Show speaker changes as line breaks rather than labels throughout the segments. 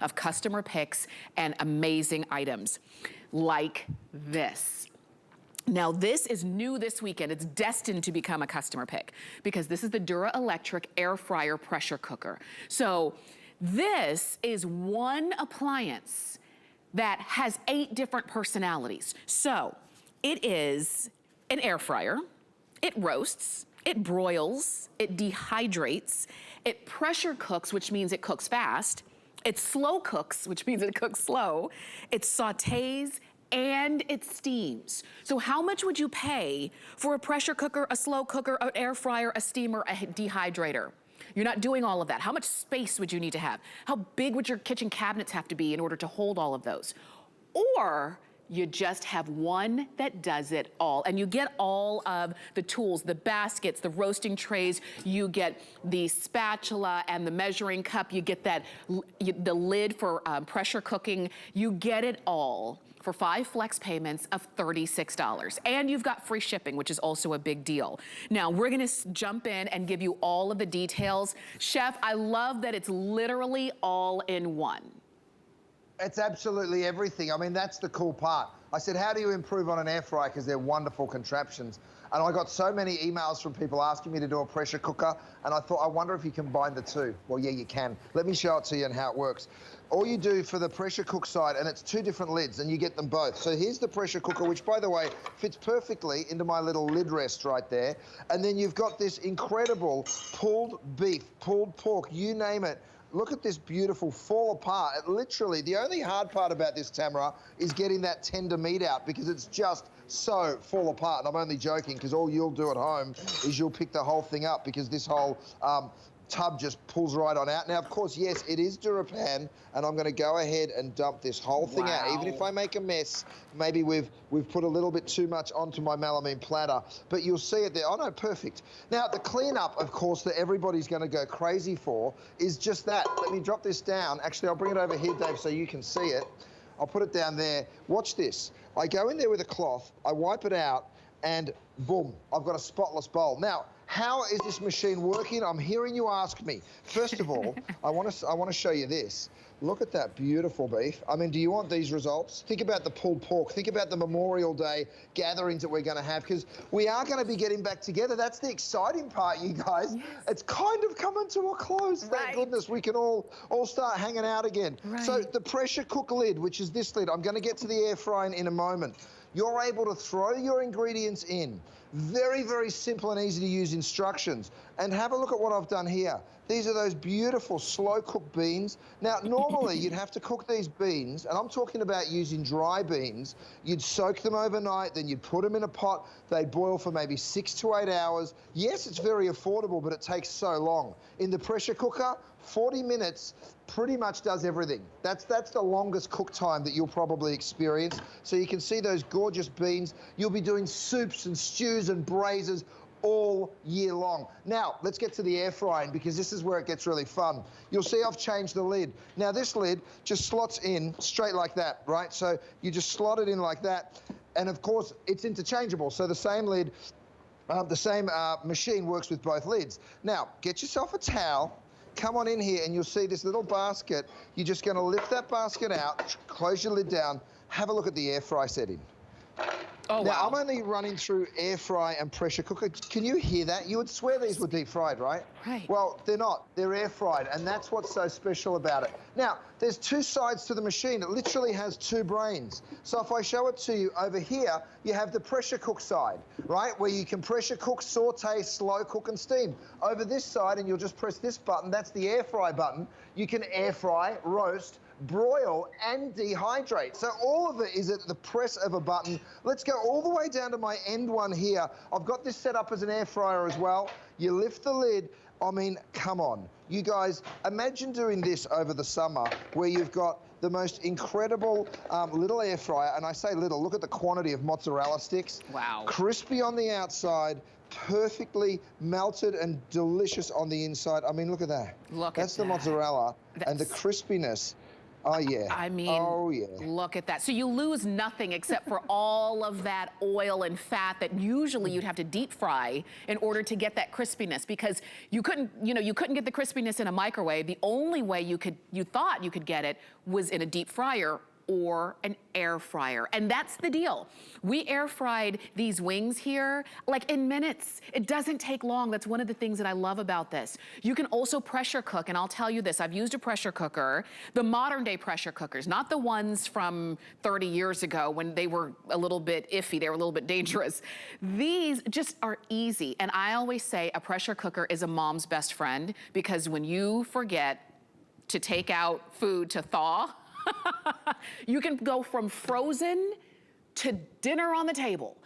of customer picks and amazing items like this. Now this is new this weekend. It's destined to become a customer pick because this is the DuraElectric Airfryer pressure cooker. So this is one appliance that has 8 different personalities. So it is an air fryer, it roasts, it broils, it dehydrates, it pressure cooks, which means it cooks fast, it slow cooks, which means it cooks slow, it sautés, and it steams. So how much would you pay for a pressure cooker, a slow cooker, an air fryer, a steamer, a dehydrator? You're not doing all of that. How much space would you need to have? How big would your kitchen cabinets have to be in order to hold all of those? Or you just have one that does it all. And you get all of the tools, the baskets, the roasting trays, you get the spatula and the measuring cup, you get that, the lid for pressure cooking, you get it all for 5 flex payments of $36. And you've got free shipping, which is also a big deal. Now, we're gonna jump in and give you all of the details. Chef, I love that it's literally all in one.
It's absolutely everything. I mean, that's the cool part. I said, how do you improve on an air fryer? Because they're wonderful contraptions. And I got so many emails from people asking me to do a pressure cooker, and I thought, I wonder if you combine the two. Well, yeah, you can. Let me show it to you and how it works. All you do for the pressure cook side, and it's 2 different lids, and you get them both. So here's the pressure cooker, which, by the way, fits perfectly into my little lid rest right there. And then you've got this incredible pulled beef, pulled pork, you name it. Look at this beautiful fall apart. It literally, the only hard part about this, Tamara, is getting that tender meat out because it's just so fall apart. And I'm only joking because all you'll do at home is you'll pick the whole thing up because this whole tub just pulls right on out. Now, of course, yes, it is DuraPan, and I'm gonna go ahead and dump this whole thing out. Even if I make a mess, maybe we've put a little bit too much onto my melamine platter, but you'll see it there. Oh no, perfect. Now, the cleanup, of course, that everybody's gonna go crazy for is just that. Let me drop this down. Actually, I'll bring it over here, Dave, so you can see it. I'll put it down there. Watch this. I go in there with a cloth, I wipe it out, and boom, I've got a spotless bowl. Now, how is this machine working? I'm hearing you ask me. First of all, I want to show you this. Look at that beautiful beef. I mean, do you want these results? Think about the pulled pork. Think about the Memorial Day gatherings that we're going to have, because we are going to be getting back together. That's the exciting part, you guys. Yes. It's kind of coming to a close. Right. Thank goodness we can all start hanging out again. Right. So the pressure cook lid, which is this lid, I'm going to get to the air frying in a moment. You're able to throw your ingredients in. Very, very simple and easy to use instructions. And have a look at what I've done here. These are those beautiful slow cooked beans. Now, normally you'd have to cook these beans, and I'm talking about using dry beans. You'd soak them overnight, then you'd put them in a pot. They'd boil for maybe 6 to 8 hours. Yes, it's very affordable, but it takes so long. In the pressure cooker, 40 minutes pretty much does everything. That's the longest cook time that you'll probably experience. So you can see those gorgeous beans. You'll be doing soups and stews and braises all year long. Now, let's get to the air frying, because this is where it gets really fun. You'll see I've changed the lid. Now, this lid just slots in straight like that, right? So you just slot it in like that. And of course, it's interchangeable. So the same lid, the same machine works with both lids. Now, get yourself a towel. Come on in here and you'll see this little basket. You're just going to lift that basket out, close your lid down, have a look at the air fry setting. Oh, now, wow. I'm only running through air fry and pressure cooker. Can you hear that? You would swear these were deep fried, right? Right. Well, they're not. They're air fried, and that's what's so special about it. Now, there's 2 sides to the machine. It literally has 2 brains. So if I show it to you over here, you have the pressure cook side, right? Where you can pressure cook, saute, slow cook, and steam. Over this side, and you'll just press this button, that's the air fry button. You can air fry, roast, broil, and dehydrate. So all of it is at the press of a button. Let's go all the way down to my end one here. I've got this set up as an air fryer as well. You lift the lid. I mean, come on. You guys, imagine doing this over the summer where you've got the most incredible little air fryer, and I say little, look at the quantity of mozzarella sticks. Wow. Crispy on the outside, perfectly melted and delicious on the inside. I mean, look at that. Look at that. That's the mozzarella and the crispiness. Oh, yeah.
I mean,
oh, yeah.
look at that. So you lose nothing except for all of that oil and fat that usually you'd have to deep fry in order to get that crispiness, because you couldn't, you couldn't get the crispiness in a microwave. The only way you thought you could get it was in a deep fryer or an air fryer. And that's the deal. We air fried these wings here like in minutes. It doesn't take long. That's one of the things that I love about this. You can also pressure cook, and I'll tell you this, I've used a pressure cooker, the modern day pressure cookers, not the ones from 30 years ago when they were a little bit iffy, they were a little bit dangerous. These just are easy. And I always say a pressure cooker is a mom's best friend, because when you forget to take out food to thaw, you can go from frozen to dinner on the table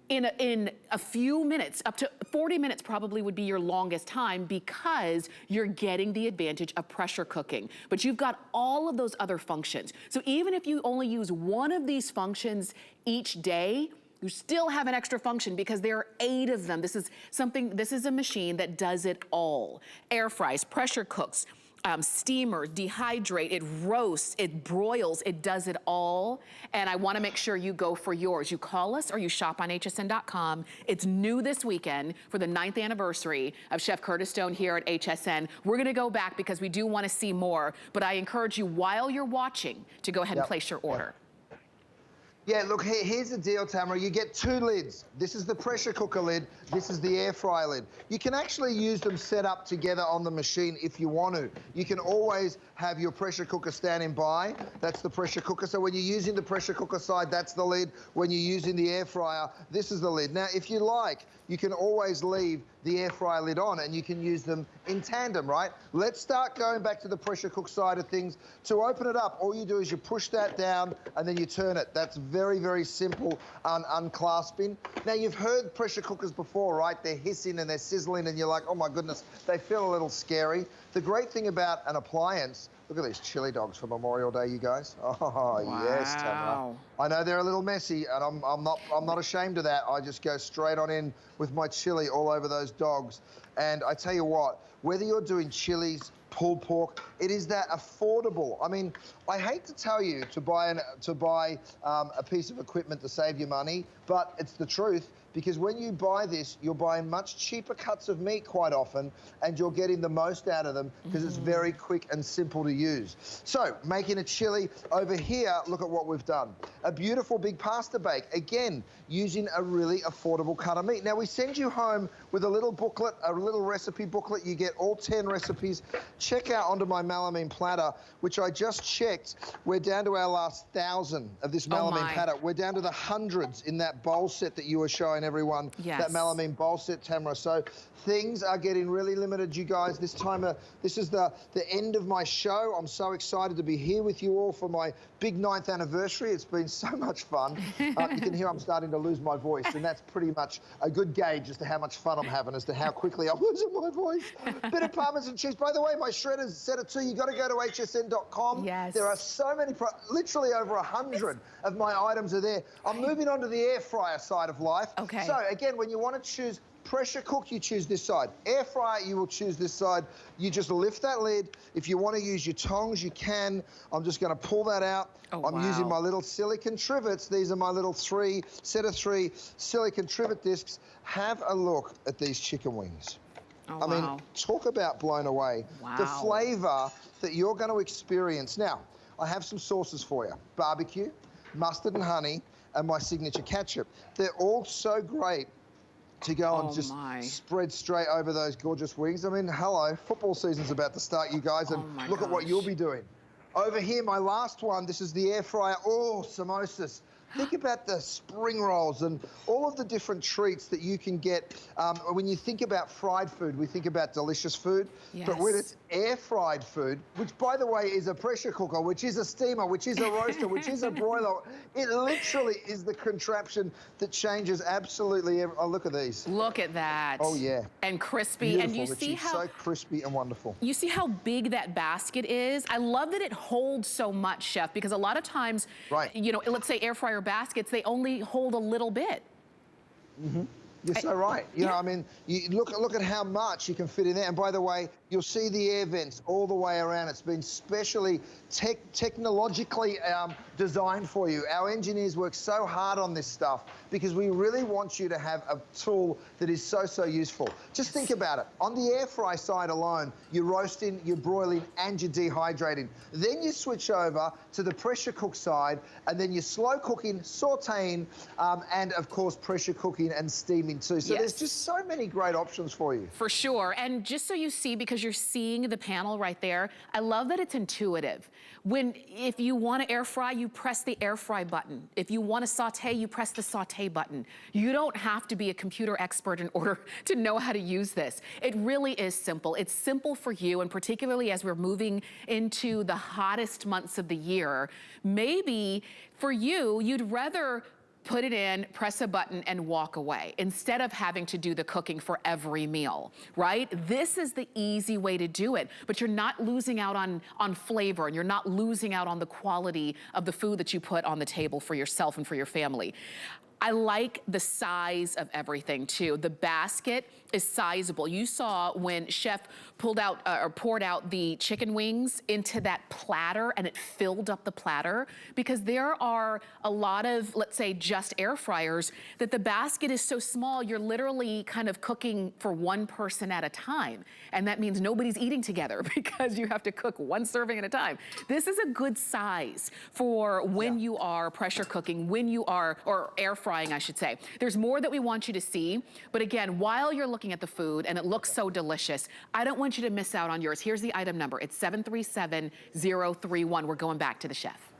in a few minutes. Up to 40 minutes probably would be your longest time, because you're getting the advantage of pressure cooking. But you've got all of those other functions. So even if you only use one of these functions each day, you still have an extra function, because there are 8 of them. This is a machine that does it all. Air fries, pressure cooks, steamers, dehydrate, it roasts, it broils, it does it all. And I wanna make sure you go for yours. You call us or you shop on hsn.com. It's new this weekend for the 9th anniversary of Chef Curtis Stone here at HSN. We're gonna go back because we do wanna see more, but I encourage you while you're watching to go ahead and place your order.
Yeah, look, here's the deal, Tamara. You get 2 lids. This is the pressure cooker lid. This is the air fryer lid. You can actually use them set up together on the machine if you want to. You can always have your pressure cooker standing by. That's the pressure cooker. So when you're using the pressure cooker side, that's the lid. When you're using the air fryer, this is the lid. Now, if you like, you can always leave the air fryer lid on, and you can use them in tandem, right? Let's start going back to the pressure cook side of things. To open it up, all you do is you push that down and then you turn it. That's very, very simple unclasping. Now, you've heard pressure cookers before, right? They're hissing and they're sizzling and you're like, oh my goodness, they feel a little scary. The great thing about an appliance, look at these chili dogs for Memorial Day, you guys. Oh, wow. Yes, Tamara. I know they're a little messy, and I'm not ashamed of that. I just go straight on in with my chili all over those dogs. And I tell you what, whether you're doing chilies, pulled pork, it is that affordable. I mean, I hate to tell you to buy a piece of equipment to save you money, but it's the truth. Because when you buy this, you're buying much cheaper cuts of meat quite often, and you're getting the most out of them because it's very quick and simple to use. So, making a chili. Over here, look at what we've done. A beautiful big pasta bake. Again, using a really affordable cut of meat. Now, we send you home with a little booklet, a little recipe booklet. You get all 10 recipes. Check out onto my melamine platter, which I just checked. We're down to our last 1,000 of this melamine platter. We're down to the hundreds in that bowl set that you were showing everyone, that melamine bowl set, Tamara. So things are getting really limited, you guys. This is the end of my show. I'm so excited to be here with you all for my big 9th anniversary. It's been so much fun. You can hear I'm starting to lose my voice, and that's pretty much a good gauge as to how much fun I'm having, as to how quickly I'm losing my voice. Bit of Parmesan cheese. By the way, my shredder's set at 2. You got to go to hsn.com.
Yes.
There are so many, literally over 100 of my items are there. I'm moving on to the air fryer side of life.
Okay.
So again, when you want to choose pressure cook, you choose this side. Air fryer, you will choose this side. You just lift that lid. If you want to use your tongs, you can. I'm just going to pull that out. I'm using my little silicone trivets. These are my little set of 3 silicone trivet discs. Have a look at these chicken wings. I mean, talk about blown away. The flavor that you're going to experience. Now, I have some sauces for you. Barbecue, mustard and honey, and my signature ketchup. They're all so great to go and just spread straight over those gorgeous wings. I mean, hello, football season's about to start, you guys, and look at what you'll be doing. Over here, my last one, this is the air fryer. Oh, samosas. Think about the spring rolls and all of the different treats that you can get. When you think about fried food, we think about delicious food. Yes. But when it's air-fried food, which, by the way, is a pressure cooker, which is a steamer, which is a roaster, which is a broiler, it literally is the contraption that changes absolutely every... Oh, look at these.
Look at that.
Oh, yeah.
And crispy.
Beautiful,
and you see how...
so crispy and wonderful.
You see how big that basket is? I love that it holds so much, Chef, because a lot of times, you know, let's say air fryer baskets, they only hold a little bit.
You're so right. You know, I mean, you look at how much you can fit in there. And by the way, You'll see the air vents all the way around. It's been specially technologically designed for you. Our engineers work so hard on this stuff because we really want you to have a tool that is so useful. Just think about it. On the air fry side alone, you're roasting, you're broiling, and you're dehydrating. Then you switch over to the pressure cook side, and then you're slow cooking, sauteing, and of course pressure cooking and steaming too. So there's just so many great options for you.
For sure. And just so you see, because you're seeing the panel right there, I love that it's intuitive. If you want to air fry, you press the air fry button. If you want to saute, you press the saute button. You don't have to be a computer expert in order to know how to use this. It really is simple. It's simple for you, and particularly as we're moving into the hottest months of the year, maybe for you, you'd rather put it in, press a button, and walk away instead of having to do the cooking for every meal, right? This is the easy way to do it, but you're not losing out on flavor, and you're not losing out on the quality of the food that you put on the table for yourself and for your family. I like the size of everything too. The basket is sizable. You saw when Chef pulled out or poured out the chicken wings into that platter, and it filled up the platter, because there are a lot of, let's say, just air fryers that the basket is so small, you're literally kind of cooking for one person at a time. And that means nobody's eating together because you have to cook one serving at a time. This is a good size for when you are pressure cooking, when you are, or air frying, I should say. There's more that we want you to see, but again, while you're looking at the food and it looks so delicious, I don't want you to miss out on yours. Here's the item number. It's 737031. We're going back to the chef.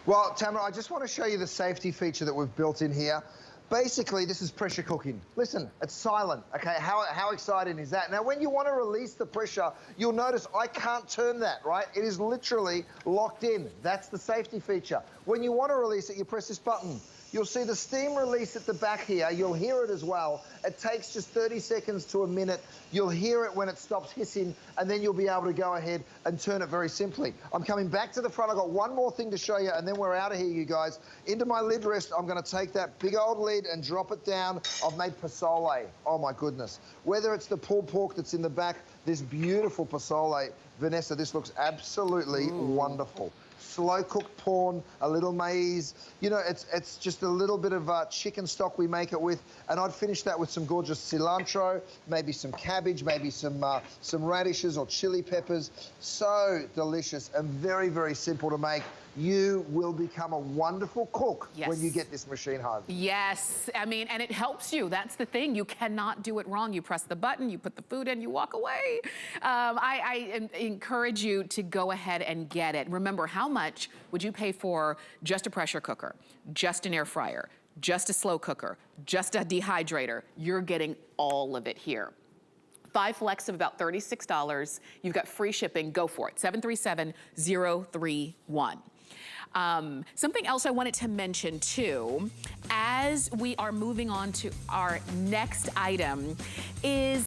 Well, Tamara, I just want to show you the safety feature that we've built in here. Basically, this is pressure cooking. Listen, it's silent, okay? How exciting is that? Now, when you want to release the pressure, you'll notice I can't turn that, right? It is literally locked in. That's the safety feature. When you want to release it, you press this button. You'll see the steam release at the back here. You'll hear it as well. It takes just 30 seconds to a minute. You'll hear it when it stops hissing, and then you'll be able to go ahead and turn it very simply. I'm coming back to the front. I've got one more thing to show you, and then we're out of here, you guys. Into my lid rest, I'm gonna take that big old lid and drop it down. I've made pozole. Oh my goodness. Whether it's the pulled pork that's in the back, this beautiful pozole. Vanessa, this looks absolutely wonderful. Slow cooked prawn, a little maize. You know, it's just a little bit of chicken stock we make it with, and I'd finish that with some gorgeous cilantro, maybe some cabbage, maybe some radishes or chili peppers. So delicious and very simple to make. You will become a wonderful cook when you get this machine home.
Yes, I mean, and it helps you. That's the thing. You cannot do it wrong. You press the button, you put the food in, you walk away. I encourage you to go ahead and get it. Remember, how much would you pay for just a pressure cooker, just an air fryer, just a slow cooker, just a dehydrator? You're getting all of it here. 5 flex of about $36. You've got free shipping. Go for it. 737031. Something else I wanted to mention too, as we are moving on to our next item, is